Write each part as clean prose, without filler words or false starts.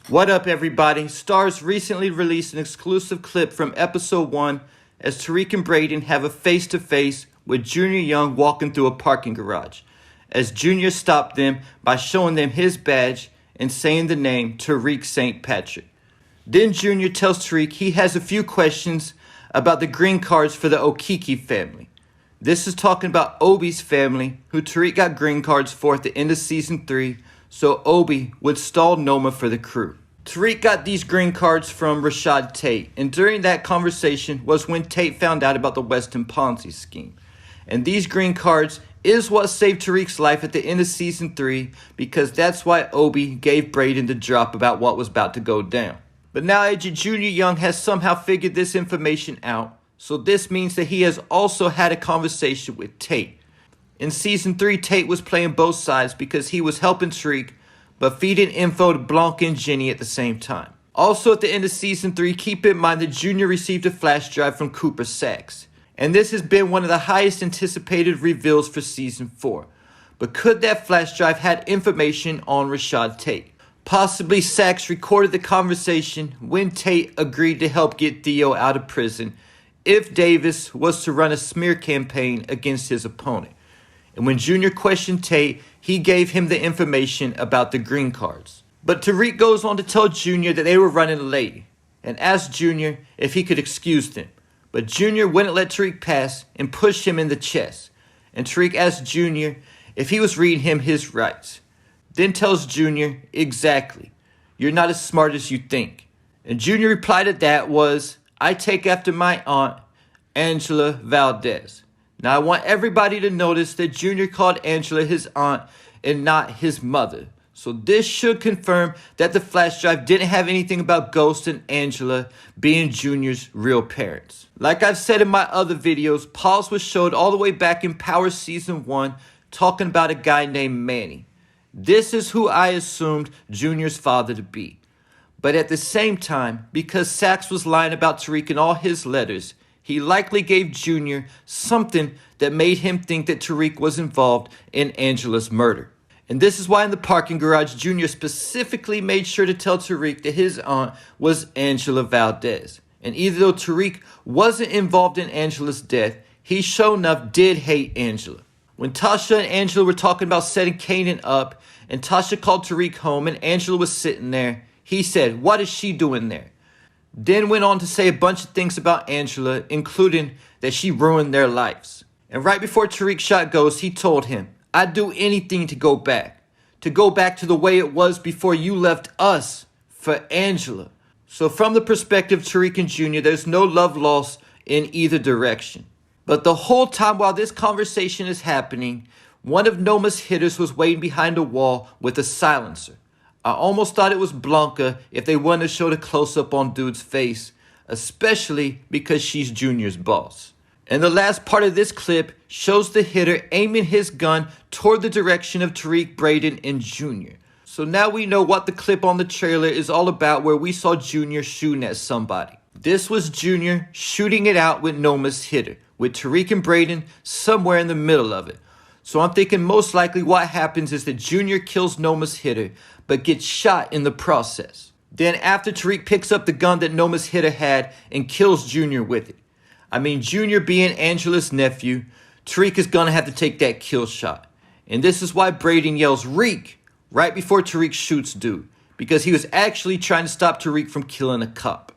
What up, everybody? Starz recently released an exclusive clip from episode 1 as Tariq and Brayden have a face-to-face with Junior Young walking through a parking garage, as Junior stopped them by showing them his badge and saying the name Tariq St. Patrick. Then Junior tells Tariq he has a few questions about the green cards for the Okiki family. This is talking about Obi's family, who Tariq got green cards for at the end of season 3, so Obi would stall Noma for the crew. Tariq got these green cards from Rashad Tate, and during that conversation was when Tate found out about the Weston Ponzi scheme. And these green cards is what saved Tariq's life at the end of season 3, because that's why Obi gave Brayden the drop about what was about to go down. But now Agent Junior Young has somehow figured this information out, so this means that he has also had a conversation with Tate. In season 3, Tate was playing both sides because he was helping Tariq, but feeding info to Blanca and Jenny at the same time. Also at the end of season 3, keep in mind that Junior received a flash drive from Cooper Saxe. And this has been one of the highest anticipated reveals for season 4. But could that flash drive had information on Rashad Tate? Possibly Saxe recorded the conversation when Tate agreed to help get Theo out of prison if Davis was to run a smear campaign against his opponent. And when Junior questioned Tate, he gave him the information about the green cards. But Tariq goes on to tell Junior that they were running late and asked Junior if he could excuse them. But Junior wouldn't let Tariq pass and pushed him in the chest. And Tariq asked Junior if he was reading him his rights. Then tells Junior, exactly, you're not as smart as you think. And Junior replied to that was, I take after my aunt, Angela Valdez. Now I want everybody to notice that Junior called Angela his aunt and not his mother. So this should confirm that the flash drive didn't have anything about Ghost and Angela being Junior's real parents. Like I've said in my other videos, pause was showed all the way back in Power Season 1 talking about a guy named Manny. This is who I assumed Junior's father to be. But at the same time, because Saxe was lying about Tariq in all his letters, he likely gave Junior something that made him think that Tariq was involved in Angela's murder. And this is why in the parking garage, Junior specifically made sure to tell Tariq that his aunt was Angela Valdez. And even though Tariq wasn't involved in Angela's death, he sure enough did hate Angela. When Tasha and Angela were talking about setting Kanan up, and Tasha called Tariq home and Angela was sitting there, he said, what is she doing there? Then went on to say a bunch of things about Angela, including that she ruined their lives. And right before Tariq shot Ghost, he told him, I'd do anything to go back to the way it was before you left us for Angela. So from the perspective of Tariq and Junior, there's no love lost in either direction. But the whole time while this conversation is happening, one of Noma's hitters was waiting behind a wall with a silencer. I almost thought it was Blanca if they wouldn't have showed a close-up on dude's face, especially because she's Junior's boss. And the last part of this clip shows the hitter aiming his gun toward the direction of Tariq, Brayden, and Junior. So now we know what the clip on the trailer is all about, where we saw Junior shooting at somebody. This was Junior shooting it out with Noma's hitter, with Tariq and Brayden somewhere in the middle of it. So I'm thinking most likely what happens is that Junior kills Noma's hitter, but gets shot in the process. Then after Tariq picks up the gun that Noma's hitter had and kills Junior with it. I mean, Junior being Angela's nephew, Tariq is gonna have to take that kill shot. And this is why Brayden yells "Reek" right before Tariq shoots dude, because he was actually trying to stop Tariq from killing a cop.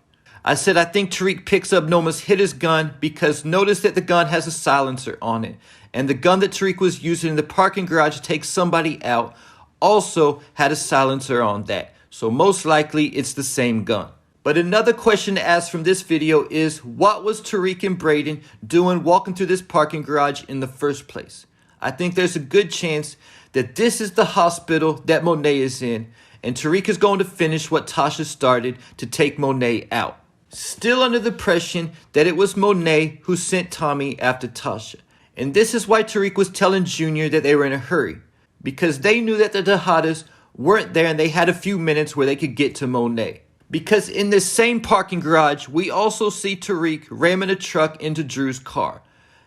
I said I think Tariq picks up Noma's hitter's gun because notice that the gun has a silencer on it. And the gun that Tariq was using in the parking garage to take somebody out also had a silencer on that. So most likely it's the same gun. But another question to ask from this video is, what was Tariq and Brayden doing walking through this parking garage in the first place? I think there's a good chance that this is the hospital that Monae is in, and Tariq is going to finish what Tasha started to take Monae out. Still under the impression that it was Monae who sent Tommy after Tasha. And this is why Tariq was telling Junior that they were in a hurry, because they knew that the Tejadas weren't there and they had a few minutes where they could get to Monae. Because in this same parking garage, we also see Tariq ramming a truck into Drew's car.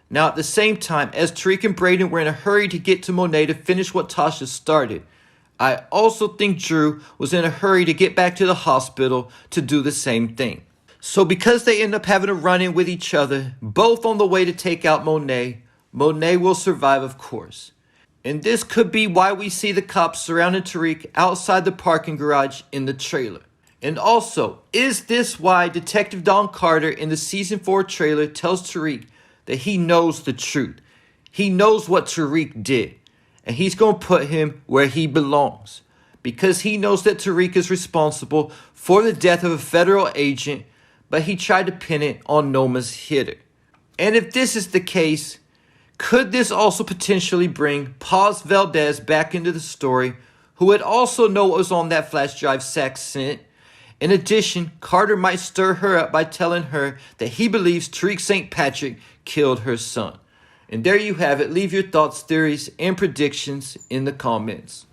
Now at the same time, as Tariq and Brayden were in a hurry to get to Monae to finish what Tasha started, I also think Drew was in a hurry to get back to the hospital to do the same thing. So because they end up having a run-in with each other, both on the way to take out Monae, Monae will survive, of course. And this could be why we see the cops surrounding Tariq outside the parking garage in the trailer. And also, is this why Detective Don Carter in the Season 4 trailer tells Tariq that he knows the truth? He knows what Tariq did, and he's going to put him where he belongs. Because he knows that Tariq is responsible for the death of a federal agent, but he tried to pin it on Noma's hitter. And if this is the case, could this also potentially bring Paz Valdez back into the story, who would also know what was on that flash drive Sax sent? In addition, Carter might stir her up by telling her that he believes Tariq St. Patrick killed her son. And there you have it. Leave your thoughts, theories, and predictions in the comments.